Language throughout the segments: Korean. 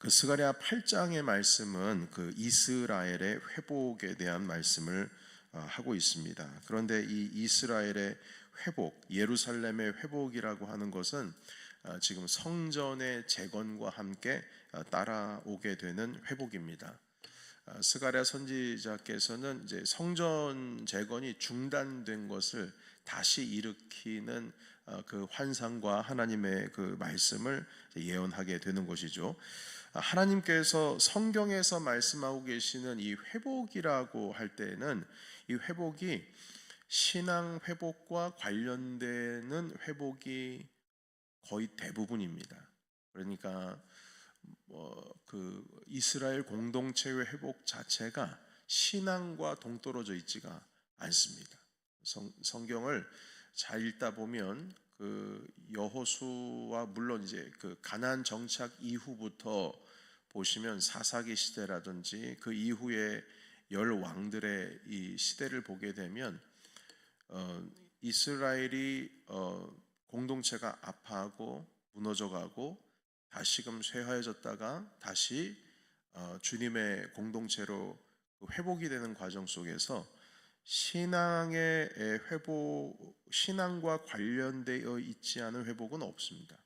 그 스가랴 8장의 말씀은 그 이스라엘의 회복에 대한 말씀을 하고 있습니다. 그런데 이 이스라엘의 회복, 예루살렘의 회복이라고 하는 것은 지금 성전의 재건과 함께 따라오게 되는 회복입니다. 스가랴 선지자께서는 이제 성전 재건이 중단된 것을 다시 일으키는 그 환상과 하나님의 그 말씀을 예언하게 되는 것이죠. 하나님께서 성경에서 말씀하고 계시는 이 회복이라고 할 때에는 이 회복이 신앙 회복과 관련되는 회복이 거의 대부분입니다. 그러니까 그 이스라엘 공동체의 회복 자체가 신앙과 동떨어져 있지가 않습니다. 성경을 잘 읽다 보면 그 여호수아 물론 이제 그 가나안 정착 이후부터 보시면 사사기 시대라든지 그 이후에 열 왕들의 이 시대를 보게 되면 이스라엘이 공동체가 아파하고 무너져가고 다시금 쇠화해졌다가 다시 주님의 공동체로 회복이 되는 과정 속에서 신앙의 회복, 신앙과 관련되어 있지 않은 회복은 없습니다.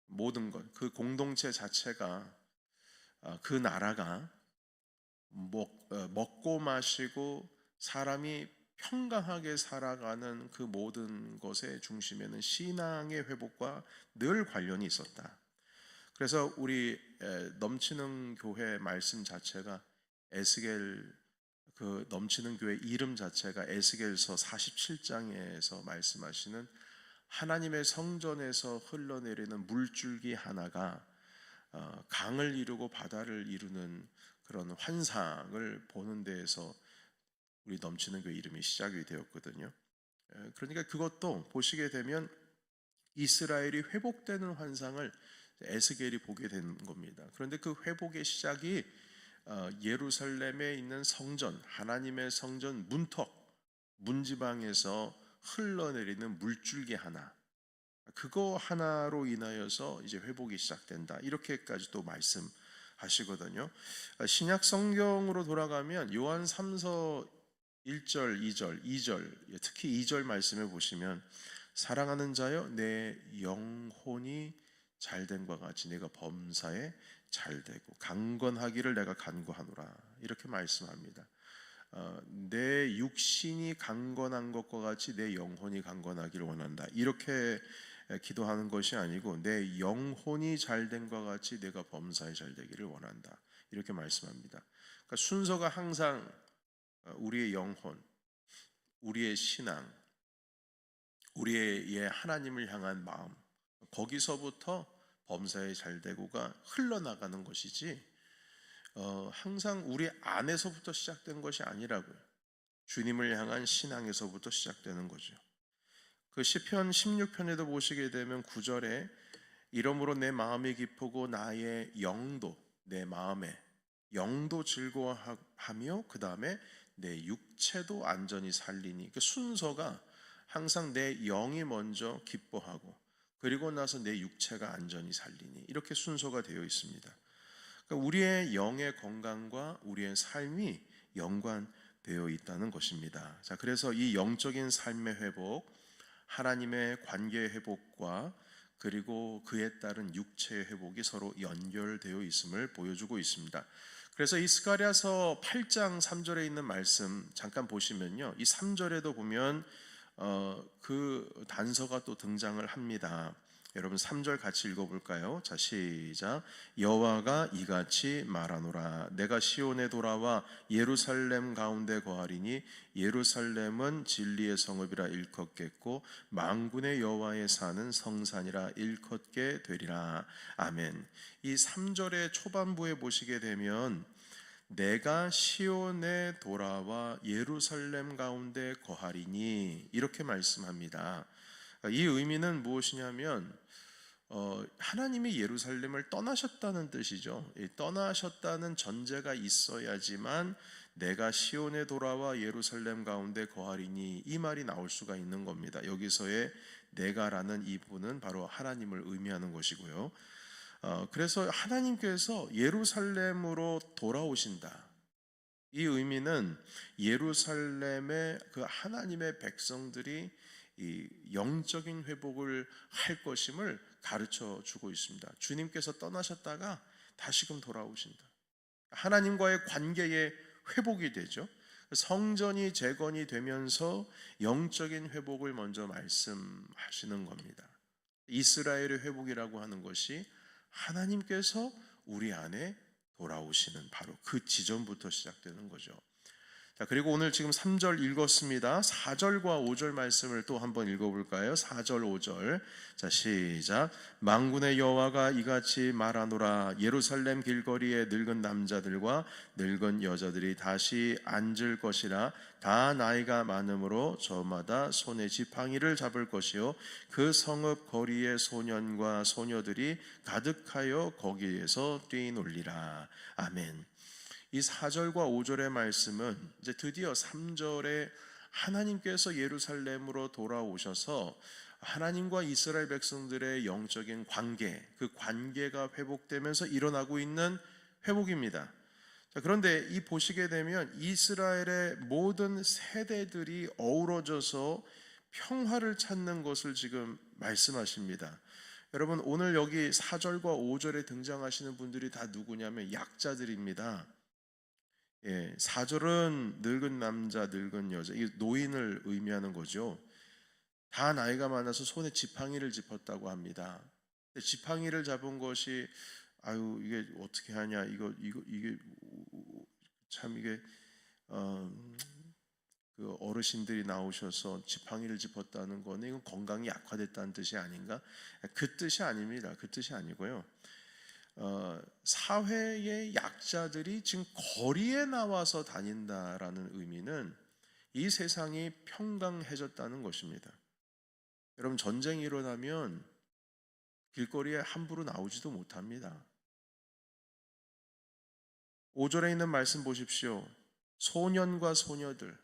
모든 것, 그 공동체 자체가 그 나라가 먹고 마시고 사람이 평강하게 살아가는 그 모든 것의 중심에는 신앙의 회복과 늘 관련이 있었다. 그래서 우리 넘치는 교회 말씀 자체가 에스겔 그 넘치는 교회 이름 자체가 에스겔서 47장에서 말씀하시는 하나님의 성전에서 흘러내리는 물줄기 하나가 강을 이루고 바다를 이루는 그런 환상을 보는 데에서 우리 넘치는 교회 이름이 시작이 되었거든요. 그러니까 그것도 보시게 되면 이스라엘이 회복되는 환상을 에스겔이 보게 되는 겁니다. 그런데 그 회복의 시작이 예루살렘에 있는 성전, 하나님의 성전 문턱, 문지방에서 흘러내리는 물줄기 하나, 그거 하나로 인하여서 이제 회복이 시작된다. 이렇게까지도 말씀하시거든요. 신약 성경으로 돌아가면 요한 3서 1절, 2절, 2절, 특히 2절 말씀을 보시면 사랑하는 자여 내 영혼이 잘된과 같이 내가 범사에 잘되고 강건하기를 내가 간구하노라 이렇게 말씀합니다. 내 육신이 강건한 것과 같이 내 영혼이 강건하기를 원한다 이렇게 기도하는 것이 아니고 내 영혼이 잘된과 같이 내가 범사에 잘되기를 원한다 이렇게 말씀합니다. 그러니까 순서가 항상 우리의 영혼, 우리의 신앙, 우리의 하나님을 향한 마음 거기서부터 범사에 잘되고가 흘러나가는 것이지 항상 우리 안에서부터 시작된 것이 아니라고요. 주님을 향한 신앙에서부터 시작되는 거죠. 그 시편 16편에도 보시게 되면 9절에 이러므로 내 마음이 기쁘고 나의 영도 내 마음에 영도 즐거워하며 그 다음에 내 육체도 안전히 살리니 그 순서가 항상 내 영이 먼저 기뻐하고 그리고 나서 내 육체가 안전히 살리니 이렇게 순서가 되어 있습니다. 그러니까 우리의 영의 건강과 우리의 삶이 연관되어 있다는 것입니다. 자, 그래서 이 영적인 삶의 회복, 하나님의 관계의 회복과 그리고 그에 따른 육체의 회복이 서로 연결되어 있음을 보여주고 있습니다. 그래서 이 스가랴서 8장 3절에 있는 말씀 잠깐 보시면요. 이 3절에도 보면 그 단서가 또 등장을 합니다. 여러분 3절 같이 읽어볼까요? 자, 시작. 여호와가 이같이 말하노라 내가 시온에 돌아와 예루살렘 가운데 거하리니 예루살렘은 진리의 성읍이라 일컫겠고 만군의 여호와의 산은 성산이라 일컫게 되리라. 아멘. 이 3절의 초반부에 보시게 되면 내가 시온에 돌아와 예루살렘 가운데 거하리니 이렇게 말씀합니다. 이 의미는 무엇이냐면 하나님이 예루살렘을 떠나셨다는 뜻이죠. 떠나셨다는 전제가 있어야지만 내가 시온에 돌아와 예루살렘 가운데 거하리니 이 말이 나올 수가 있는 겁니다. 여기서의 내가라는 이 부분은 바로 하나님을 의미하는 것이고요. 그래서 하나님께서 예루살렘으로 돌아오신다. 이 의미는 예루살렘의 그 하나님의 백성들이 이 영적인 회복을 할 것임을 가르쳐 주고 있습니다. 주님께서 떠나셨다가 다시금 돌아오신다. 하나님과의 관계의 회복이 되죠. 성전이 재건이 되면서 영적인 회복을 먼저 말씀하시는 겁니다. 이스라엘의 회복이라고 하는 것이 하나님께서 우리 안에 돌아오시는 바로 그 지점부터 시작되는 거죠. 자, 그리고 오늘 지금 3절 읽었습니다. 4절과 5절 말씀을 또 한번 읽어볼까요? 4절 5절. 자, 시작. 만군의 여호와가 이같이 말하노라. 예루살렘 길거리에 늙은 남자들과 늙은 여자들이 다시 앉을 것이라. 다 나이가 많으므로 저마다 손에 지팡이를 잡을 것이요 그 성읍 거리에 소년과 소녀들이 가득하여 거기에서 뛰놀리라. 아멘. 이 4절과 5절의 말씀은 이제 드디어 3절에 하나님께서 예루살렘으로 돌아오셔서 하나님과 이스라엘 백성들의 영적인 관계, 그 관계가 회복되면서 일어나고 있는 회복입니다. 자, 그런데 이 보시게 되면 이스라엘의 모든 세대들이 어우러져서 평화를 찾는 것을 지금 말씀하십니다. 여러분, 오늘 여기 4절과 5절에 등장하시는 분들이 다 누구냐면 약자들입니다. 4절은 늙은 남자, 늙은 여자, 이 노인을 의미하는 거죠. 다 나이가 많아서 손에 지팡이를 짚었다고 합니다. 지팡이를 잡은 것이 아유 이게 어떻게 하냐 이게 참 이게 그 어르신들이 나오셔서 지팡이를 짚었다는 거는 이건 건강이 약화됐다는 뜻이 아닌가? 그 뜻이 아닙니다. 그 뜻이 아니고요. 사회의 약자들이 지금 거리에 나와서 다닌다라는 의미는 이 세상이 평강해졌다는 것입니다. 여러분, 전쟁이 일어나면 길거리에 함부로 나오지도 못합니다. 5절에 있는 말씀 보십시오. 소년과 소녀들,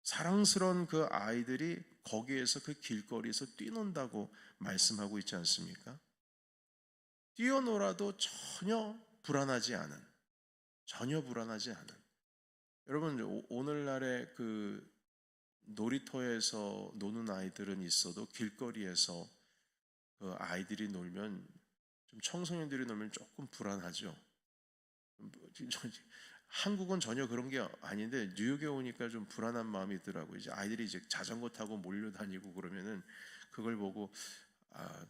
사랑스러운 그 아이들이 거기에서 그 길거리에서 뛰논다고 말씀하고 있지 않습니까? 뛰어놀아도 전혀 불안하지 않은, 여러분, 오늘날의 그 놀이터에서 노는 아이들은 있어도 길거리에서 그 아이들이 놀면, 좀 청소년들이 놀면 조금 불안하죠. 한국은 전혀 그런 게 아닌데 뉴욕에 오니까 좀 불안한 마음이 있더라고요. 이제 아이들이 이제 자전거 타고 몰려다니고 그러면은 그걸 보고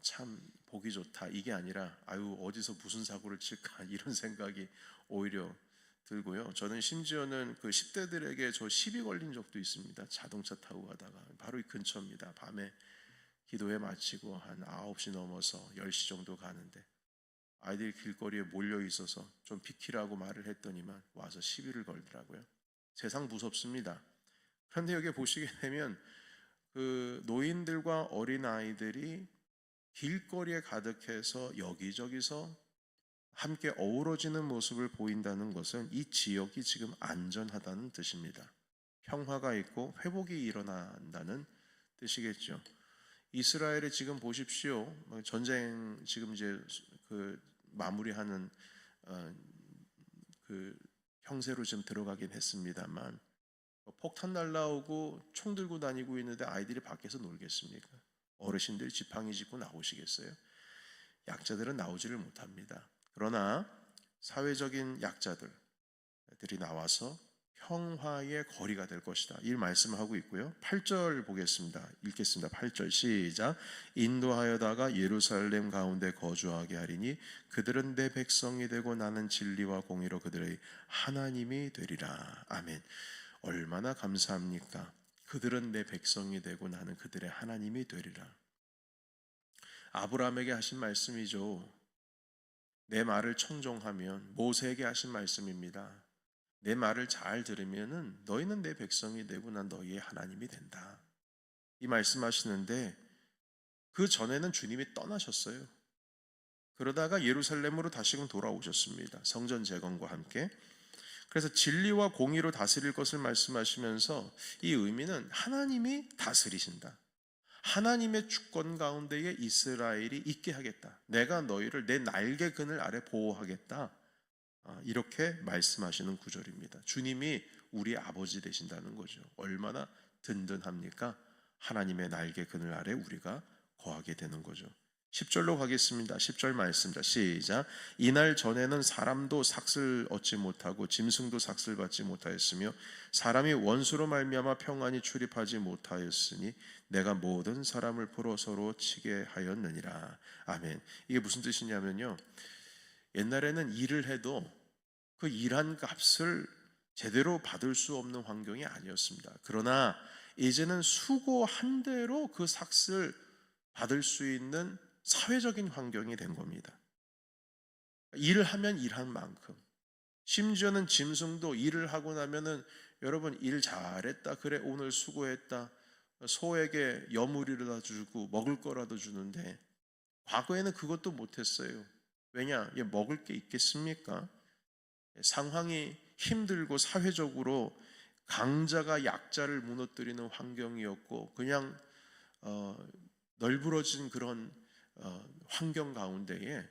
참 보기 좋다 이게 아니라 아유 어디서 무슨 사고를 칠까 이런 생각이 오히려 들고요. 저는 심지어는 그 10대들에게 저 시비 걸린 적도 있습니다. 자동차 타고 가다가 바로 이 근처입니다. 밤에 기도회 마치고 한 9시 넘어서 10시 정도 가는데 아이들이 길거리에 몰려 있어서 좀 비키라고 말을 했더니만 와서 시비를 걸더라고요. 세상 무섭습니다. 그런데 여기 보시게 되면 그 노인들과 어린 아이들이 길거리에 가득해서 여기저기서 함께 어우러지는 모습을 보인다는 것은 이 지역이 지금 안전하다는 뜻입니다. 평화가 있고 회복이 일어난다는 뜻이겠죠. 이스라엘에 지금 보십시오. 전쟁 지금 이제 그 마무리하는 그 형세로 좀 들어가긴 했습니다만 폭탄 날라오고 총 들고 다니고 있는데 아이들이 밖에서 놀겠습니까? 어르신들이 지팡이 짚고 나오시겠어요? 약자들은 나오지를 못합니다. 그러나 사회적인 약자들이 나와서 평화의 거리가 될 것이다. 이 말씀을 하고 있고요. 8절 보겠습니다. 읽겠습니다. 8절 시작. 인도하여다가 예루살렘 가운데 거주하게 하리니 그들은 내 백성이 되고 나는 진리와 공의로 그들의 하나님이 되리라. 아멘. 얼마나 감사합니까? 그들은 내 백성이 되고 나는 그들의 하나님이 되리라. 아브라함에게 하신 말씀이죠. 내 말을 청종하면, 모세에게 하신 말씀입니다. 내 말을 잘 들으면은 너희는 내 백성이 되고 난 너희의 하나님이 된다. 이 말씀하시는데 그 전에는 주님이 떠나셨어요. 그러다가 예루살렘으로 다시금 돌아오셨습니다. 성전 재건과 함께. 그래서 진리와 공의로 다스릴 것을 말씀하시면서 이 의미는 하나님이 다스리신다. 하나님의 주권 가운데에 이스라엘이 있게 하겠다. 내가 너희를 내 날개 그늘 아래 보호하겠다. 이렇게 말씀하시는 구절입니다. 주님이 우리 아버지 되신다는 거죠. 얼마나 든든합니까? 하나님의 날개 그늘 아래 우리가 거하게 되는 거죠. 10절로 가겠습니다. 10절 말씀입니다. 시작. 이날 전에는 사람도 삭슬 얻지 못하고 짐승도 삭슬 받지 못하였으며 사람이 원수로 말미암아 평안히 출입하지 못하였으니 내가 모든 사람을 보러 서로 치게 하였느니라. 아멘. 이게 무슨 뜻이냐면요, 옛날에는 일을 해도 그 일한 값을 제대로 받을 수 없는 환경이 아니었습니다. 그러나 이제는 수고한 대로 그 삭슬 받을 수 있는 사회적인 환경이 된 겁니다. 일을 하면 일한 만큼, 심지어는 짐승도 일을 하고 나면은 여러분 일 잘했다, 그래 오늘 수고했다, 소에게 여물이라도 주고 먹을 거라도 주는데 과거에는 그것도 못했어요. 왜냐? 먹을 게 있겠습니까? 상황이 힘들고 사회적으로 강자가 약자를 무너뜨리는 환경이었고 그냥 널브러진 그런 환경 가운데에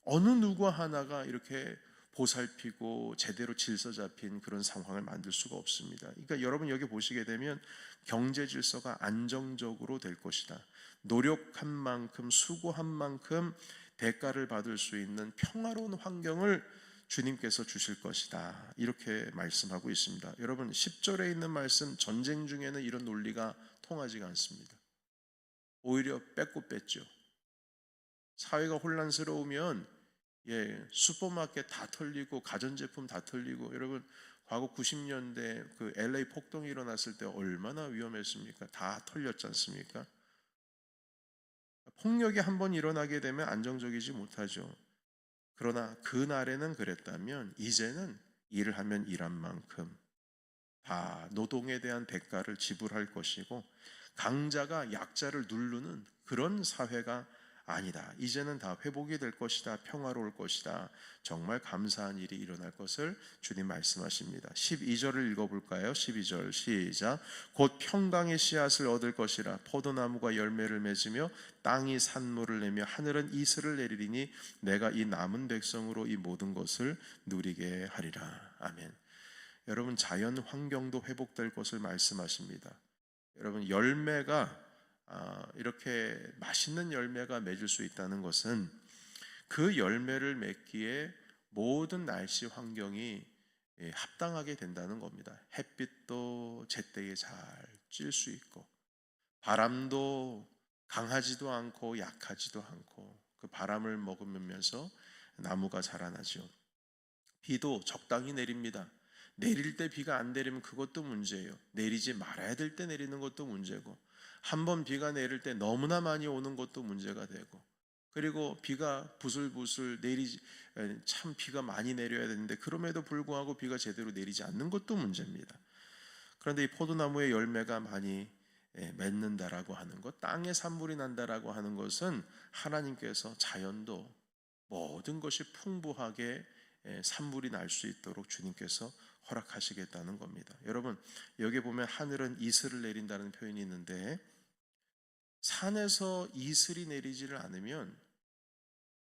어느 누구 하나가 이렇게 보살피고 제대로 질서 잡힌 그런 상황을 만들 수가 없습니다. 그러니까 여러분 여기 보시게 되면 경제 질서가 안정적으로 될 것이다. 노력한 만큼 수고한 만큼 대가를 받을 수 있는 평화로운 환경을 주님께서 주실 것이다. 이렇게 말씀하고 있습니다. 여러분 10절에 있는 말씀, 전쟁 중에는 이런 논리가 통하지가 않습니다. 오히려 뺏고 뺐죠. 사회가 혼란스러우면 슈퍼마켓 다 털리고 가전제품 다 털리고, 여러분 과거 90년대 그 LA 폭동이 일어났을 때 얼마나 위험했습니까? 다 털렸지 않습니까? 폭력이 한번 일어나게 되면 안정적이지 못하죠. 그러나 그날에는 그랬다면 이제는 일을 하면 일한 만큼 다 노동에 대한 대가를 지불할 것이고 강자가 약자를 누르는 그런 사회가 아니다. 이제는 다 회복이 될 것이다. 평화로울 것이다. 정말 감사한 일이 일어날 것을 주님 말씀하십니다. 12절을 읽어볼까요? 12절 시작. 곧 평강의 씨앗을 얻을 것이라. 포도나무가 열매를 맺으며 땅이 산물을 내며 하늘은 이슬을 내리리니 내가 이 남은 백성으로 이 모든 것을 누리게 하리라. 아멘. 여러분 자연 환경도 회복될 것을 말씀하십니다. 여러분 열매가 이렇게 맛있는 열매가 맺을 수 있다는 것은 그 열매를 맺기에 모든 날씨 환경이 합당하게 된다는 겁니다. 햇빛도 제때에 잘 찔 수 있고 바람도 강하지도 않고 약하지도 않고 그 바람을 머금으면서 나무가 자라나죠. 비도 적당히 내립니다. 내릴 때 비가 안 내리면 그것도 문제예요. 내리지 말아야 될 때 내리는 것도 문제고, 한번 비가 내릴 때 너무나 많이 오는 것도 문제가 되고, 그리고 비가 부슬부슬 참 비가 많이 내려야 되는데 그럼에도 불구하고 비가 제대로 내리지 않는 것도 문제입니다. 그런데 이 포도나무의 열매가 많이 맺는다라고 하는 것, 땅에 산물이 난다라고 하는 것은 하나님께서 자연도 모든 것이 풍부하게 산물이 날 수 있도록 주님께서 허락하시겠다는 겁니다. 여러분 여기 보면 하늘은 이슬을 내린다는 표현이 있는데 산에서 이슬이 내리지를 않으면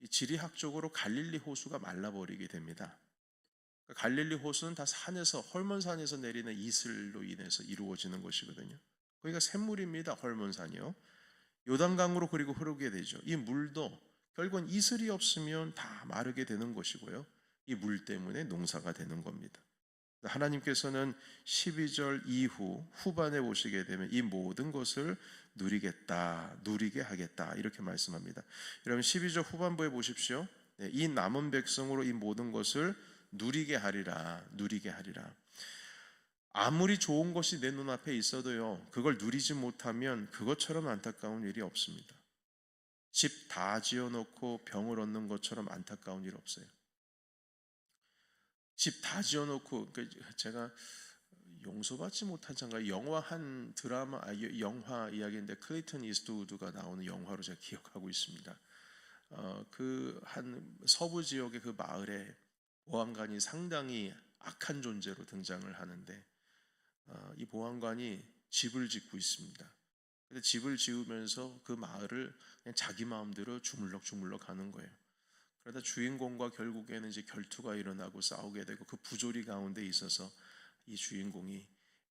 지리학적으로 갈릴리 호수가 말라버리게 됩니다. 갈릴리 호수는 다 산에서, 헐몬산에서 내리는 이슬로 인해서 이루어지는 것이거든요. 거기가 샘물입니다. 헐몬산이요. 요단강으로 그리고 흐르게 되죠. 이 물도 결국은 이슬이 없으면 다 마르게 되는 것이고요. 이 물 때문에 농사가 되는 겁니다. 하나님께서는 12절 이후 후반에 보시게 되면 이 모든 것을 누리게 하겠다 이렇게 말씀합니다. 여러분 12절 후반부에 보십시오. 이 남은 백성으로 이 모든 것을 누리게 하리라. 아무리 좋은 것이 내 눈앞에 있어도요, 그걸 누리지 못하면 그것처럼 안타까운 일이 없습니다. 집 다 지어놓고 병을 얻는 것처럼 안타까운 일 없어요. 집 다 지어놓고, 제가 용서받지 못한 장가 영화 이야기인데 클레이턴 이스트우드가 나오는 영화로 제가 기억하고 있습니다. 그 한 서부 지역의 그 마을에 보안관이 상당히 악한 존재로 등장을 하는데 이 보안관이 집을 짓고 있습니다. 근데 집을 지으면서 그 마을을 그냥 자기 마음대로 주물럭주물럭 하는 거예요. 그러다 주인공과 결국에는 이제 결투가 일어나고 싸우게 되고 그 부조리 가운데 있어서 이 주인공이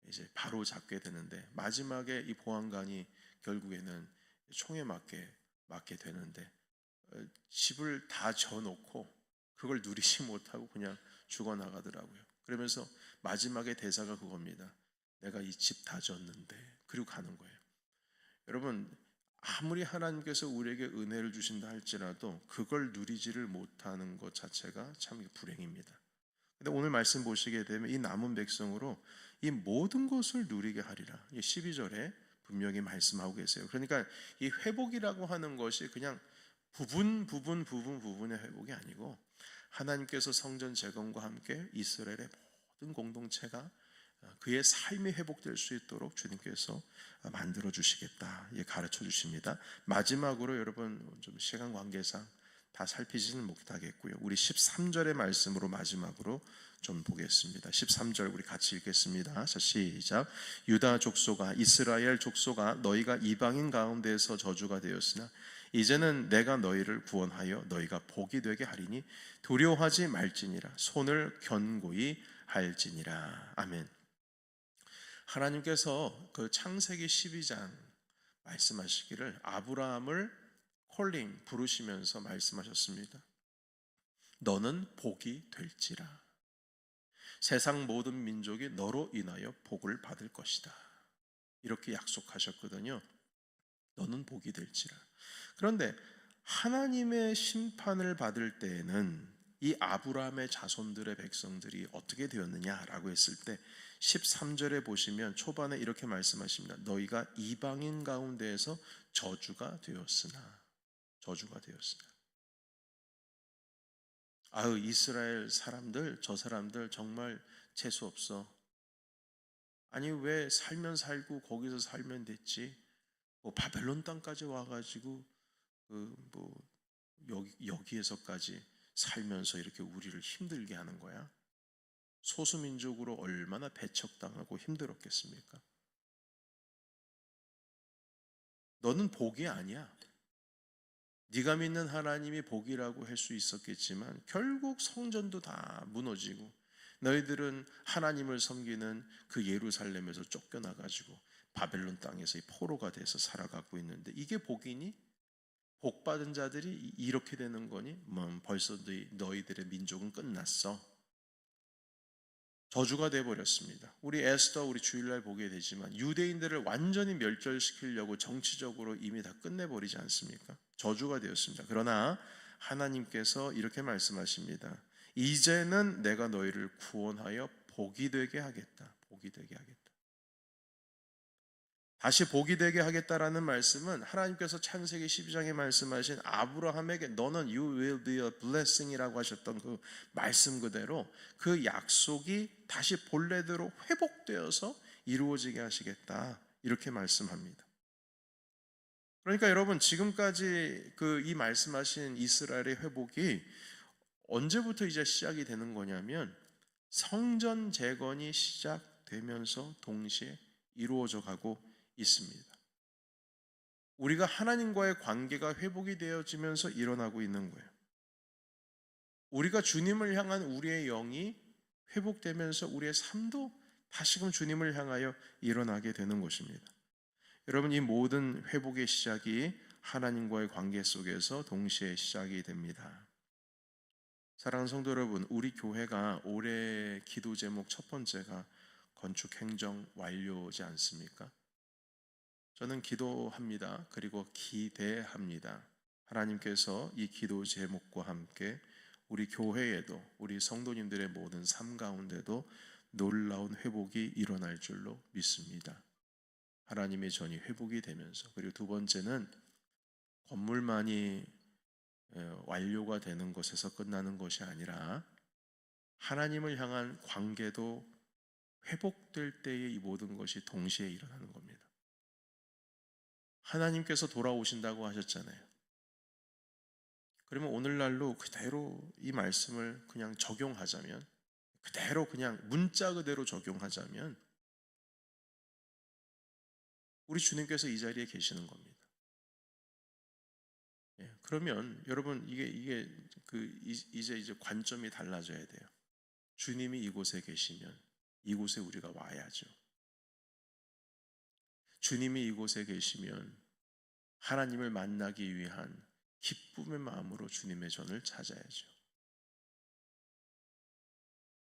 이제 바로 잡게 되는데 마지막에 이 보안관이 결국에는 총에 맞게 되는데 집을 다 져놓고 그걸 누리지 못하고 그냥 죽어나가더라고요. 그러면서 마지막에 대사가 그겁니다. 내가 이 집 다 졌는데 그리고 가는 거예요. 여러분 아무리 하나님께서 우리에게 은혜를 주신다 할지라도 그걸 누리지를 못하는 것 자체가 참 불행입니다. 근데 오늘 말씀 보시게 되면 이 남은 백성으로 이 모든 것을 누리게 하리라. 12절에 분명히 말씀하고 계세요. 그러니까 이 회복이라고 하는 것이 그냥 부분의 회복이 아니고 하나님께서 성전 재건과 함께 이스라엘의 모든 공동체가 그의 삶이 회복될 수 있도록 주님께서 만들어 주시겠다. 가르쳐 주십니다. 마지막으로 여러분 좀 시간 관계상 다 살피지는 못하겠고요. 우리 13절의 말씀으로 마지막으로 좀 보겠습니다. 13절 우리 같이 읽겠습니다. 자, 시작. 유다 족속아 이스라엘 족속아 너희가 이방인 가운데서 저주가 되었으나 이제는 내가 너희를 구원하여 너희가 복이 되게 하리니 두려워하지 말지니라 손을 견고히 할지니라. 아멘. 하나님께서 그 창세기 12장 말씀하시기를 아브라함을 부르시면서 말씀하셨습니다. 너는 복이 될지라. 세상 모든 민족이 너로 인하여 복을 받을 것이다. 이렇게 약속하셨거든요. 너는 복이 될지라. 그런데 하나님의 심판을 받을 때에는 이 아브라함의 자손들의 백성들이 어떻게 되었느냐라고 했을 때 13절에 보시면 초반에 이렇게 말씀하십니다. 너희가 이방인 가운데에서 저주가 되었으나 아유 이스라엘 사람들 저 사람들 정말 재수 없어. 아니 왜 살면 살고 거기서 살면 됐지. 뭐 바벨론 땅까지 와가지고 여기에서까지 살면서 이렇게 우리를 힘들게 하는 거야. 소수민족으로 얼마나 배척당하고 힘들었겠습니까? 너는 복이 아니야. 네가 믿는 하나님이 복이라고 할 수 있었겠지만 결국 성전도 다 무너지고 너희들은 하나님을 섬기는 그 예루살렘에서 쫓겨나가지고 바벨론 땅에서 포로가 돼서 살아가고 있는데 이게 복이니? 복받은 자들이 이렇게 되는 거니? 벌써 너희들의 민족은 끝났어. 저주가 되어버렸습니다. 우리 에스더 우리 주일날 보게 되지만 유대인들을 완전히 멸절시키려고 정치적으로 이미 다 끝내버리지 않습니까? 저주가 되었습니다. 그러나 하나님께서 이렇게 말씀하십니다. 이제는 내가 너희를 구원하여 복이 되게 하겠다. 복이 되게 하겠다. 다시 복이 되게 하겠다라는 말씀은 하나님께서 창세기 12장에 말씀하신 아브라함에게 너는 you will be a blessing이라고 하셨던 그 말씀 그대로 그 약속이 다시 본래대로 회복되어서 이루어지게 하시겠다 이렇게 말씀합니다. 그러니까 여러분 지금까지 이 말씀하신 이스라엘의 회복이 언제부터 이제 시작이 되는 거냐면 성전 재건이 시작되면서 동시에 이루어져 가고 있습니다. 우리가 하나님과의 관계가 회복이 되어지면서 일어나고 있는 거예요. 우리가 주님을 향한 우리의 영이 회복되면서 우리의 삶도 다시금 주님을 향하여 일어나게 되는 것입니다. 여러분 이 모든 회복의 시작이 하나님과의 관계 속에서 동시에 시작이 됩니다. 사랑하는 성도 여러분, 우리 교회가 올해 기도 제목 첫 번째가 건축 행정 완료지 않습니까? 저는 기도합니다. 그리고 기대합니다. 하나님께서 이 기도 제목과 함께 우리 교회에도 우리 성도님들의 모든 삶 가운데도 놀라운 회복이 일어날 줄로 믿습니다. 하나님의 전이 회복이 되면서 그리고 두 번째는 건물만이 완료가 되는 것에서 끝나는 것이 아니라 하나님을 향한 관계도 회복될 때에 이 모든 것이 동시에 일어나는 겁니다. 하나님께서 돌아오신다고 하셨잖아요. 그러면 오늘날로 그대로 이 말씀을 그냥 적용하자면 그대로 그냥 문자 그대로 적용하자면 우리 주님께서 이 자리에 계시는 겁니다. 예, 그러면 여러분 이게 이제 관점이 달라져야 돼요. 주님이 이곳에 계시면 이곳에 우리가 와야죠. 주님이 이곳에 계시면 하나님을 만나기 위한 기쁨의 마음으로 주님의 전을 찾아야죠.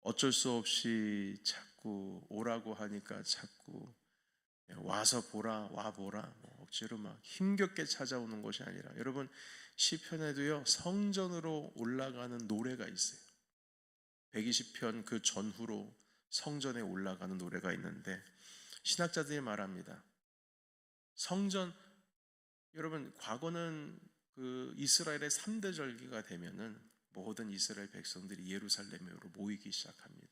어쩔 수 없이 자꾸 오라고 하니까 자꾸 와서 보라, 와 보라, 억지로 막 힘겹게 찾아오는 것이 아니라, 여러분 시편에도요 성전으로 올라가는 노래가 있어요. 120편 그 전후로 성전에 올라가는 노래가 있는데, 신학자들이 말합니다. 성전, 여러분 과거는 그 이스라엘의 3대 절기가 되면은 모든 이스라엘 백성들이 예루살렘으로 모이기 시작합니다.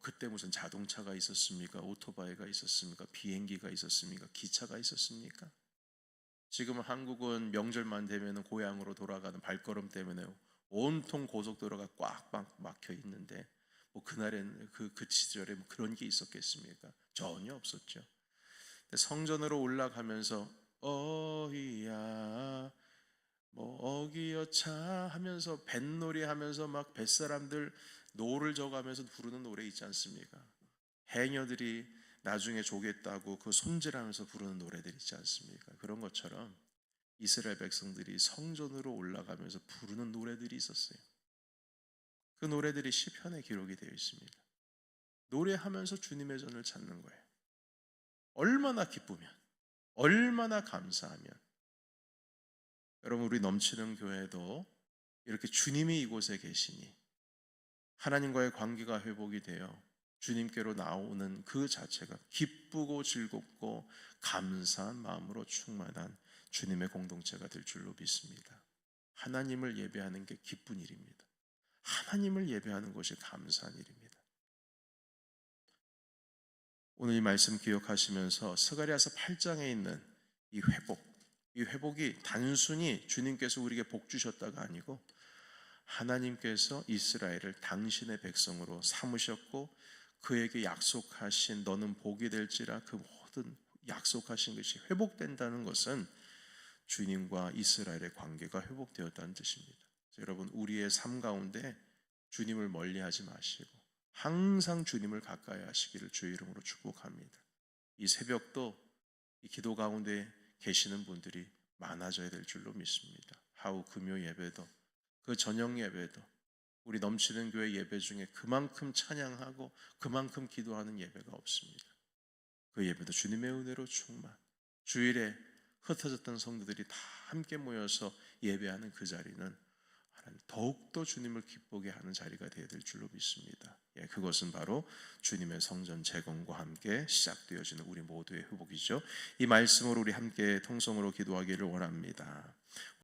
그때 무슨 자동차가 있었습니까? 오토바이가 있었습니까? 비행기가 있었습니까? 기차가 있었습니까? 지금 한국은 명절만 되면 고향으로 돌아가는 발걸음 때문에 온통 고속도로가 꽉 막혀 있는데, 그날엔 그 시절에 그런 게 있었겠습니까? 전혀 없었죠. 성전으로 올라가면서 어이야 어기여차 하면서 뱃놀이 하면서 막 뱃사람들 노를 져가면서 부르는 노래 있지 않습니까? 해녀들이 나중에 조겠다고 그 손질하면서 부르는 노래들 있지 않습니까? 그런 것처럼 이스라엘 백성들이 성전으로 올라가면서 부르는 노래들이 있었어요. 그 노래들이 시편에 기록이 되어 있습니다. 노래하면서 주님의 전을 찾는 거예요. 얼마나 기쁘면, 얼마나 감사하면. 여러분, 우리 넘치는 교회도 이렇게 주님이 이곳에 계시니 하나님과의 관계가 회복이 되어 주님께로 나오는 그 자체가 기쁘고 즐겁고 감사한 마음으로 충만한 주님의 공동체가 될 줄로 믿습니다. 하나님을 예배하는 게 기쁜 일입니다. 하나님을 예배하는 것이 감사한 일입니다. 오늘 이 말씀 기억하시면서 스가랴서 8장에 있는 이 회복이 단순히 주님께서 우리에게 복 주셨다가 아니고, 하나님께서 이스라엘을 당신의 백성으로 삼으셨고 그에게 약속하신 너는 복이 될지라 그 모든 약속하신 것이 회복된다는 것은 주님과 이스라엘의 관계가 회복되었다는 뜻입니다. 여러분, 우리의 삶 가운데 주님을 멀리하지 마시고 항상 주님을 가까이 하시기를 주의 이름으로 축복합니다. 이 새벽도 이 기도 가운데 계시는 분들이 많아져야 될 줄로 믿습니다. 하루 금요 예배도 그 저녁 예배도 우리 넘치는 교회 예배 중에 그만큼 찬양하고 그만큼 기도하는 예배가 없습니다. 그 예배도 주님의 은혜로 충만, 주일에 흩어졌던 성도들이 다 함께 모여서 예배하는 그 자리는 더욱더 주님을 기쁘게 하는 자리가 되어야 될 줄로 믿습니다. 그것은 바로 주님의 성전 재건과 함께 시작되어지는 우리 모두의 회복이죠. 이 말씀으로 우리 함께 통성으로 기도하기를 원합니다.